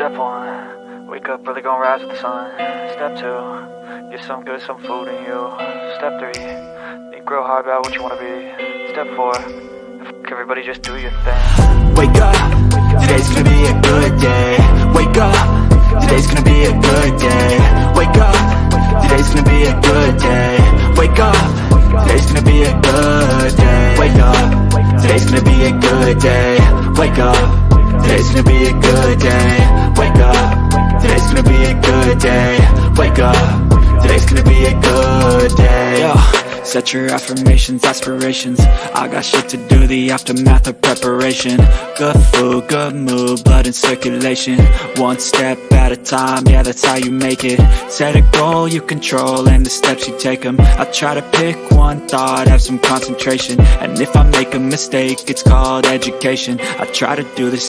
Step 1, wake up early, gon' rise with the sun. Step 2, get some good, some food in you. Step 3, think real hard about what you wanna be. Step 4, everybody just do your thing. Wake up, today's gonna be a good day. Wake up, today's gonna be a good day. Wake up, today's gonna be a good day. Wake up, today's gonna be a good day. Wake up, today's gonna be a good day. Wake up, today's gonna be a good day. Wake up, today's gonna be a good day. Wake up, today's gonna be a good day. Yo, set your affirmations, aspirations. I got shit to do, the aftermath of preparation. Good food, good mood, blood in circulation. One step at a time, yeah, that's how you make it. Set a goal you control and the steps you take them. I try to pick one thought, have some concentration. And if I make a mistake, it's called education. I try to do this